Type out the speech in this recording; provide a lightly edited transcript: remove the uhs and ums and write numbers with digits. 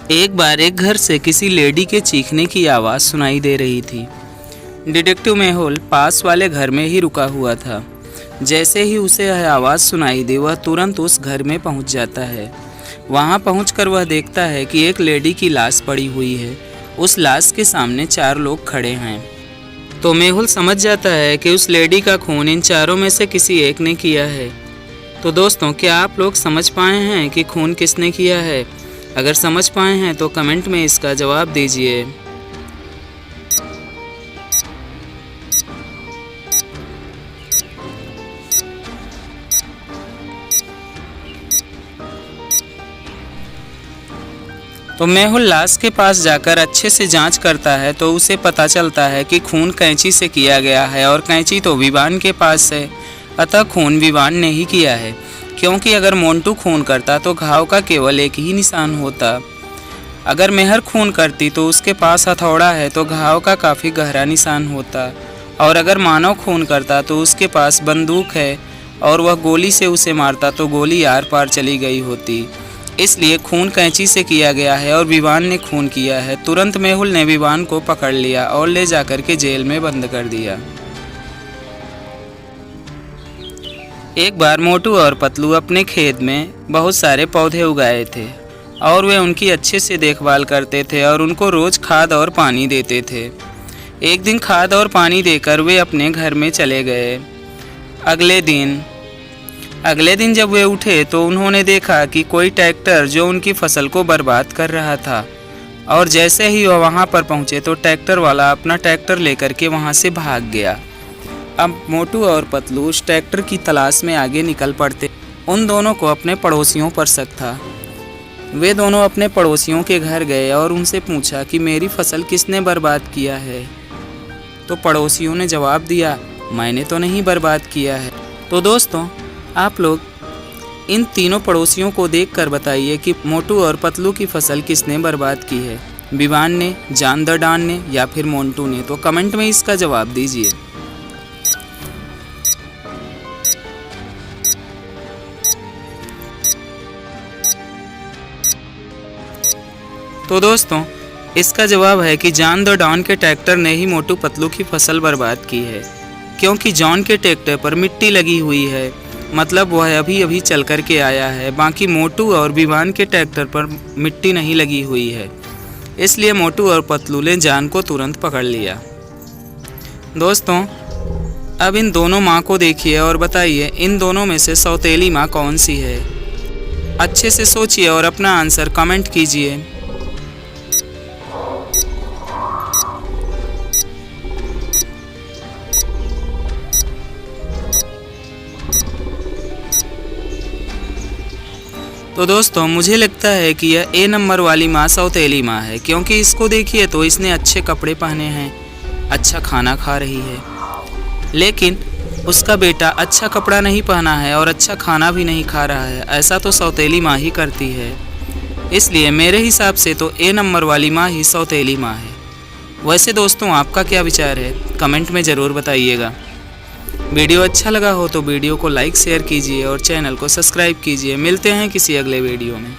एक बार एक घर से किसी लेडी के चीखने की आवाज़ सुनाई दे रही थी। डिटेक्टिव मेहुल पास वाले घर में ही रुका हुआ था। जैसे ही उसे यह आवाज़ सुनाई दी वह तुरंत उस घर में पहुंच जाता है। वहां पहुंचकर वह देखता है कि एक लेडी की लाश पड़ी हुई है। उस लाश के सामने 4 लोग खड़े हैं। तो मेहुल समझ जाता है कि उस लेडी का खून इन चारों में से किसी एक ने किया है। तो दोस्तों, क्या आप लोग समझ पाए हैं कि खून किसने किया है? अगर समझ पाए हैं तो कमेंट में इसका जवाब दीजिए। तो मेहुल लाश के पास जाकर अच्छे से जांच करता है तो उसे पता चलता है कि खून कैंची से किया गया है और कैंची तो विवान के पास है। अतः खून विवान ने ही किया है, क्योंकि अगर मोंटू खून करता तो घाव का केवल एक ही निशान होता। अगर मेहर खून करती तो उसके पास हथौड़ा है तो घाव का काफ़ी गहरा निशान होता। और अगर मानव खून करता तो उसके पास बंदूक है और वह गोली से उसे मारता तो गोली आर पार चली गई होती। इसलिए खून कैंची से किया गया है और विवान ने खून किया है। तुरंत मेहुल ने विवान को पकड़ लिया और ले जाकर के जेल में बंद कर दिया। एक बार मोटू और पतलू अपने खेत में बहुत सारे पौधे उगाए थे और वे उनकी अच्छे से देखभाल करते थे और उनको रोज़ खाद और पानी देते थे। एक दिन खाद और पानी देकर वे अपने घर में चले गए। अगले दिन जब वे उठे तो उन्होंने देखा कि कोई ट्रैक्टर जो उनकी फसल को बर्बाद कर रहा था। और जैसे ही वह वहाँ पर पहुँचे तो ट्रैक्टर वाला अपना ट्रैक्टर लेकर के वहाँ से भाग गया। अब मोटू और पतलू उस ट्रैक्टर की तलाश में आगे निकल पड़ते। उन दोनों को अपने पड़ोसियों पर शक था। वे दोनों अपने पड़ोसियों के घर गए और उनसे पूछा कि मेरी फसल किसने बर्बाद किया है। तो पड़ोसियों ने जवाब दिया, मैंने तो नहीं बर्बाद किया है। तो दोस्तों, आप लोग इन तीनों पड़ोसियों को देखकर बताइए कि मोटू और पतलू की फसल किसने बर्बाद की है, विवान ने, जान द डॉन ने या फिर मोंटू ने। तो कमेंट में इसका जवाब दीजिए। तो दोस्तों, इसका जवाब है कि जॉन द डॉन के ट्रैक्टर ने ही मोटू पतलू की फसल बर्बाद की है, क्योंकि जॉन के ट्रैक्टर पर मिट्टी लगी हुई है, मतलब वह अभी अभी चल कर के आया है। बाकी मोटू और विवान के ट्रैक्टर पर मिट्टी नहीं लगी हुई है, इसलिए मोटू और पतलू ने जॉन को तुरंत पकड़ लिया। दोस्तों, अब इन दोनों माँ को देखिए और बताइए इन दोनों में से सौतेली माँ कौन सी है। अच्छे से सोचिए और अपना आंसर कमेंट कीजिए। तो दोस्तों, मुझे लगता है कि यह ए नंबर वाली माँ सौतेली माँ है, क्योंकि इसको देखिए तो इसने अच्छे कपड़े पहने हैं, अच्छा खाना खा रही है। लेकिन उसका बेटा अच्छा कपड़ा नहीं पहना है और अच्छा खाना भी नहीं खा रहा है। ऐसा तो सौतेली माँ ही करती है। इसलिए मेरे हिसाब से तो ए नंबर वाली माँ ही सौतेली माँ है। वैसे दोस्तों, आपका क्या विचार है? कमेंट में ज़रूर बताइएगा। वीडियो अच्छा लगा हो तो वीडियो को लाइक शेयर कीजिए और चैनल को सब्सक्राइब कीजिए। मिलते हैं किसी अगले वीडियो में।